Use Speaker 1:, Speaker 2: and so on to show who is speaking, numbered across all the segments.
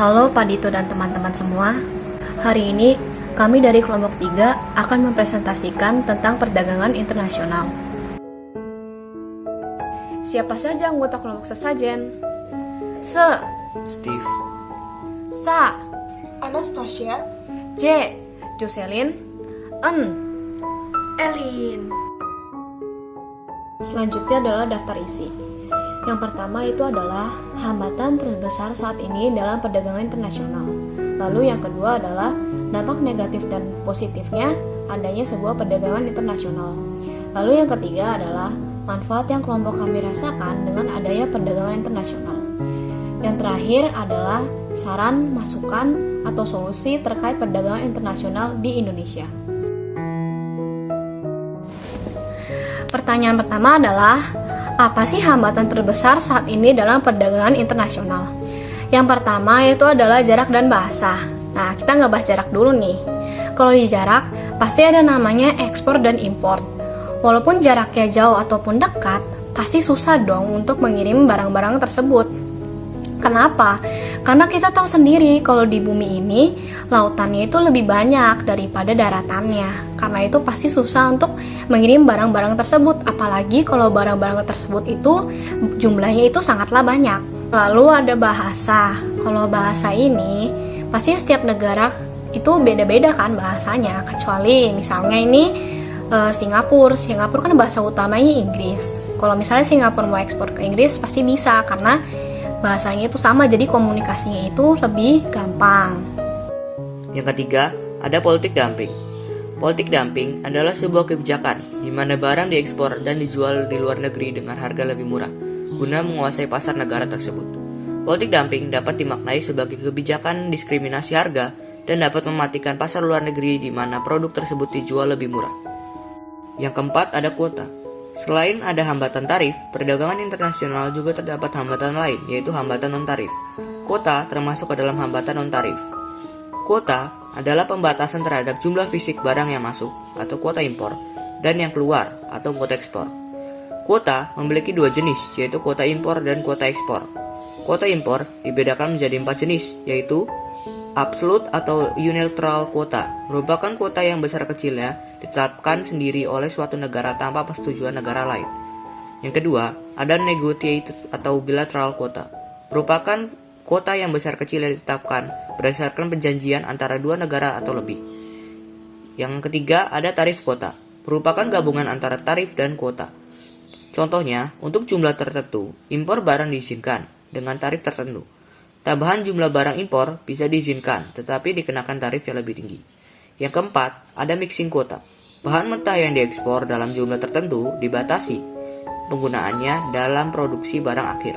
Speaker 1: Halo Pak Dito dan teman-teman semua. Hari ini kami dari kelompok 3 akan mempresentasikan tentang perdagangan internasional. Siapa saja anggota kelompok sesajen?
Speaker 2: Steve,
Speaker 1: Sa,
Speaker 3: Anastasia,
Speaker 1: J, Jocelyn, N.
Speaker 3: Elin.
Speaker 1: Selanjutnya adalah daftar isi. Yang pertama itu adalah hambatan terbesar saat ini dalam perdagangan internasional. Lalu yang kedua adalah dampak negatif dan positifnya adanya sebuah perdagangan internasional. Lalu yang ketiga adalah manfaat yang kelompok kami rasakan dengan adanya perdagangan internasional. Yang terakhir adalah saran, masukan, atau solusi terkait perdagangan internasional di Indonesia. Pertanyaan pertama adalah, apa sih hambatan terbesar saat ini dalam perdagangan internasional? Yang pertama itu adalah jarak dan bahasa. Nah, kita nggak bahas jarak dulu nih. Kalau di jarak, pasti ada namanya ekspor dan import. Walaupun jaraknya jauh ataupun dekat, pasti susah dong untuk mengirim barang-barang tersebut. Kenapa? Karena kita tahu sendiri kalau di bumi ini, lautannya itu lebih banyak daripada daratannya. Karena itu pasti susah untuk mengirim barang-barang tersebut. Apalagi kalau barang-barang tersebut itu jumlahnya itu sangatlah banyak. Lalu ada bahasa. Kalau bahasa ini, pasti setiap negara itu beda-beda kan bahasanya. Kecuali misalnya ini Singapura kan bahasa utamanya Inggris. Kalau misalnya Singapura mau ekspor ke Inggris pasti bisa karena bahasanya itu sama, jadi komunikasinya itu lebih gampang.
Speaker 2: Yang ketiga, ada politik dumping. Politik dumping adalah sebuah kebijakan di mana barang diekspor dan dijual di luar negeri dengan harga lebih murah, guna menguasai pasar negara tersebut. Politik dumping dapat dimaknai sebagai kebijakan diskriminasi harga dan dapat mematikan pasar luar negeri di mana produk tersebut dijual lebih murah. Yang keempat, ada kuota. Selain ada hambatan tarif, perdagangan internasional juga terdapat hambatan lain, yaitu hambatan non-tarif. Kuota termasuk ke dalam hambatan non-tarif. Kuota adalah pembatasan terhadap jumlah fisik barang yang masuk, atau kuota impor, dan yang keluar, atau kuota ekspor. Kuota memiliki dua jenis, yaitu kuota impor dan kuota ekspor. Kuota impor dibedakan menjadi 4 jenis, yaitu absolute atau unilateral quota, merupakan kuota yang besar kecilnya ditetapkan sendiri oleh suatu negara tanpa persetujuan negara lain. Yang kedua, ada negotiated atau bilateral quota, merupakan kuota yang besar kecilnya ditetapkan berdasarkan perjanjian antara dua negara atau lebih. Yang ketiga, ada tarif quota, merupakan gabungan antara tarif dan kuota. Contohnya, untuk jumlah tertentu, impor barang diizinkan dengan tarif tertentu. Tambahan jumlah barang impor bisa diizinkan, tetapi dikenakan tarif yang lebih tinggi. Yang keempat, ada mixing quota. Bahan mentah yang diekspor dalam jumlah tertentu dibatasi penggunaannya dalam produksi barang akhir.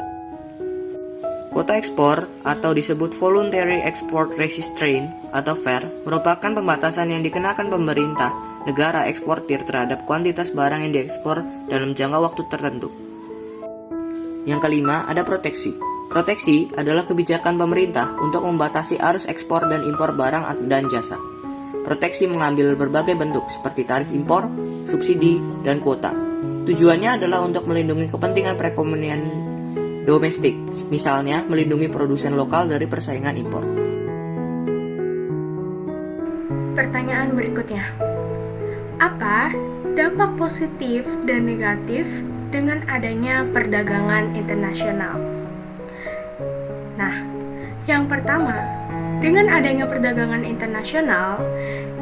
Speaker 2: Kuota ekspor atau disebut Voluntary Export Restraint atau VAR merupakan pembatasan yang dikenakan pemerintah negara eksportir terhadap kuantitas barang yang diekspor dalam jangka waktu tertentu. Yang kelima, ada proteksi. Proteksi adalah kebijakan pemerintah untuk membatasi arus ekspor dan impor barang dan jasa. Proteksi mengambil berbagai bentuk seperti tarif impor, subsidi, dan kuota. Tujuannya adalah untuk melindungi kepentingan perekonomian domestik, misalnya melindungi produsen lokal dari persaingan impor.
Speaker 3: Pertanyaan berikutnya. Apa dampak positif dan negatif dengan adanya perdagangan internasional? Nah, yang pertama, dengan adanya perdagangan internasional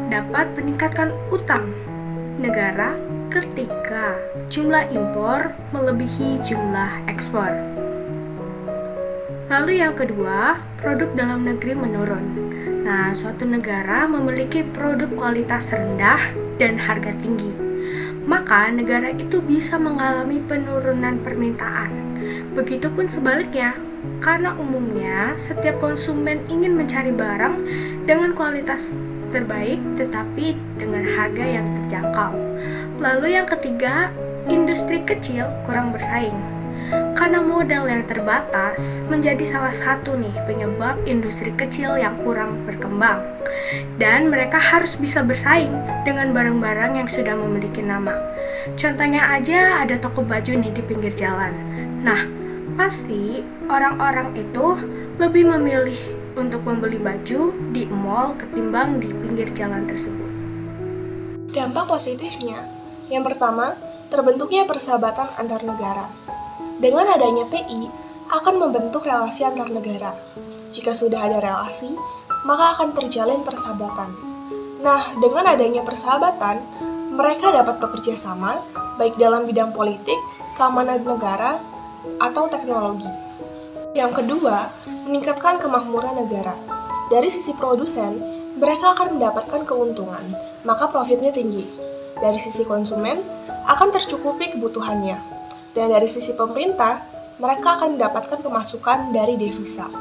Speaker 3: dapat meningkatkan utang negara ketika jumlah impor melebihi jumlah ekspor. Lalu yang kedua, produk dalam negeri menurun. Nah, suatu negara memiliki produk kualitas rendah dan harga tinggi, maka negara itu bisa mengalami penurunan permintaan. Begitupun sebaliknya, karena umumnya setiap konsumen ingin mencari barang dengan kualitas terbaik tetapi dengan harga yang terjangkau. Lalu yang ketiga, industri kecil kurang bersaing. Karena modal yang terbatas menjadi salah satu penyebab industri kecil yang kurang berkembang. Dan mereka harus bisa bersaing dengan barang-barang yang sudah memiliki nama. Contohnya aja ada toko baju di pinggir jalan. Nah, pasti orang-orang itu lebih memilih untuk membeli baju di mall ketimbang di pinggir jalan tersebut.
Speaker 4: Dampak positifnya, yang pertama, terbentuknya persahabatan antar negara. Dengan adanya PI, akan membentuk relasi antar negara. Jika sudah ada relasi, maka akan terjalin persahabatan. Nah, dengan adanya persahabatan, mereka dapat bekerja sama, baik dalam bidang politik, keamanan negara, atau teknologi. Yang kedua, meningkatkan kemakmuran negara. Dari sisi produsen, mereka akan mendapatkan keuntungan, maka profitnya tinggi. Dari sisi konsumen, akan tercukupi kebutuhannya. Dan dari sisi pemerintah, mereka akan mendapatkan pemasukan dari devisa.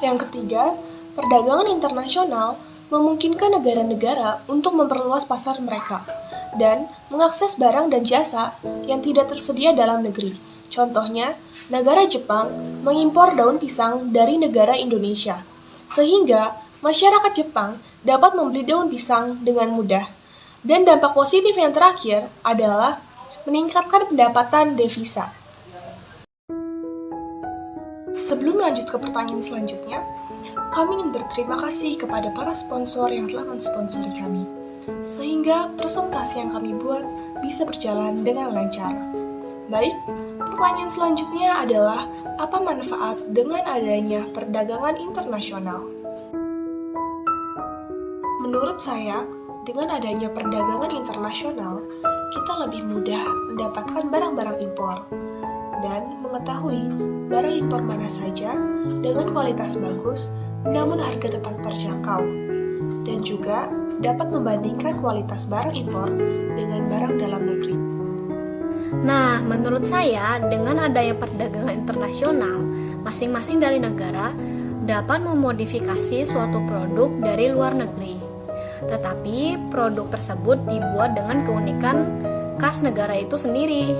Speaker 4: Yang ketiga, perdagangan internasional memungkinkan negara-negara untuk memperluas pasar mereka dan mengakses barang dan jasa yang tidak tersedia dalam negeri. Contohnya, negara Jepang mengimpor daun pisang dari negara Indonesia, sehingga masyarakat Jepang dapat membeli daun pisang dengan mudah. Dan dampak positif yang terakhir adalah meningkatkan pendapatan devisa. Sebelum lanjut ke pertanyaan selanjutnya, kami ingin berterima kasih kepada para sponsor yang telah mensponsori kami, sehingga presentasi yang kami buat bisa berjalan dengan lancar. Baik, pertanyaan selanjutnya adalah apa manfaat dengan adanya perdagangan internasional? Menurut saya, dengan adanya perdagangan internasional, kita lebih mudah mendapatkan barang-barang impor dan mengetahui barang impor mana saja dengan kualitas bagus namun harga tetap terjangkau, dan juga dapat membandingkan kualitas barang impor dengan barang dalam negeri.
Speaker 1: Nah, menurut saya, dengan adanya perdagangan internasional, masing-masing dari negara dapat memodifikasi suatu produk dari luar negeri. Tetapi, produk tersebut dibuat dengan keunikan khas negara itu sendiri.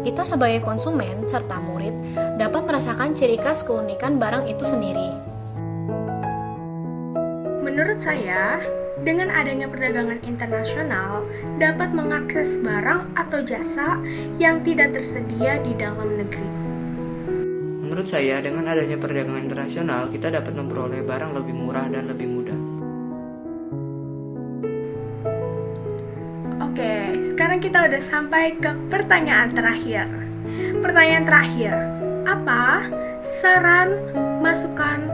Speaker 1: Kita sebagai konsumen serta murid dapat merasakan ciri khas keunikan barang itu sendiri.
Speaker 3: Menurut saya, dengan adanya perdagangan internasional dapat mengakses barang atau jasa yang tidak tersedia di dalam negeri.
Speaker 2: Menurut saya, dengan adanya perdagangan internasional, kita dapat memperoleh barang lebih murah dan lebih mudah.
Speaker 3: Oke, sekarang kita udah sampai ke pertanyaan terakhir. Pertanyaan terakhir, apa saran, masukan,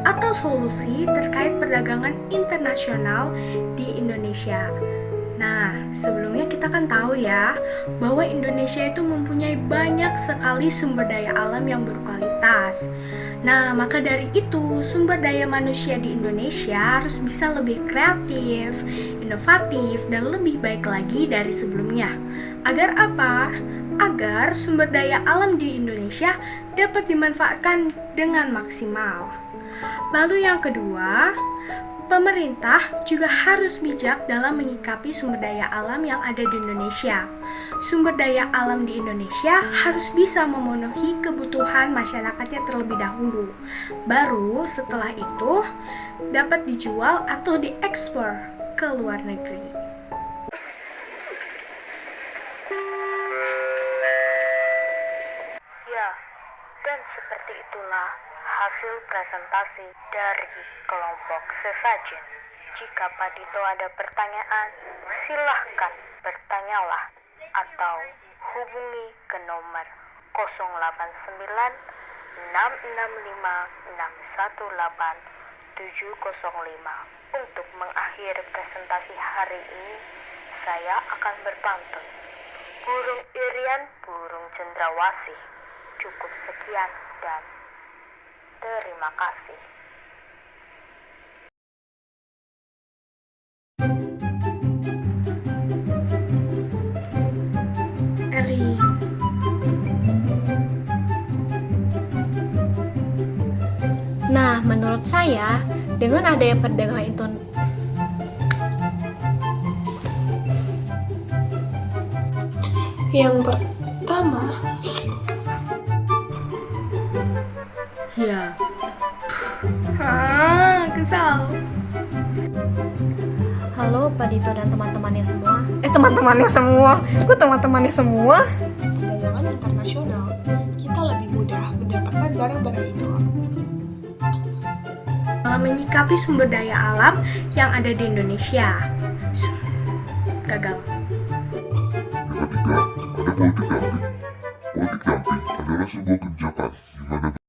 Speaker 3: atau solusi terkait perdagangan internasional di Indonesia? Nah, sebelumnya kita kan tahu ya, bahwa Indonesia itu mempunyai banyak sekali sumber daya alam yang berkualitas. Nah, maka dari itu, sumber daya manusia di Indonesia harus bisa lebih kreatif, inovatif, dan lebih baik lagi dari sebelumnya. Agar apa? Agar sumber daya alam di Indonesia dapat dimanfaatkan dengan maksimal. Lalu yang kedua, pemerintah juga harus bijak dalam menyikapi sumber daya alam yang ada di Indonesia. Sumber daya alam di Indonesia harus bisa memenuhi kebutuhan masyarakatnya terlebih dahulu. Baru setelah itu dapat dijual atau diekspor ke luar negeri.
Speaker 5: Ya, dan seperti itulah hasil presentasi dari kelompok sesajen. Jika Pak Dito ada pertanyaan, silahkan bertanyalah atau hubungi ke nomor 089 665 618 705. Untuk mengakhiri presentasi hari ini, saya akan berpantun. Burung irian, burung cendrawasih. Cukup sekian dan terima kasih.
Speaker 3: Eli,
Speaker 1: Nah, menurut saya, dengan adanya perdagangan itu
Speaker 4: Yang pertama,
Speaker 3: ya. Kesal.
Speaker 1: halo Pak Dito dan teman-temannya semua. Teman-temannya semua? Kok teman-temannya semua?
Speaker 4: perdagangan internasional, kita lebih mudah mendapatkan barang-barang impor.
Speaker 3: dalam menyikapi sumber daya alam yang ada di Indonesia? Gagal.
Speaker 6: Yang ketiga, ada politik dumping. Politik dumping adalah sebuah kebijakan di mana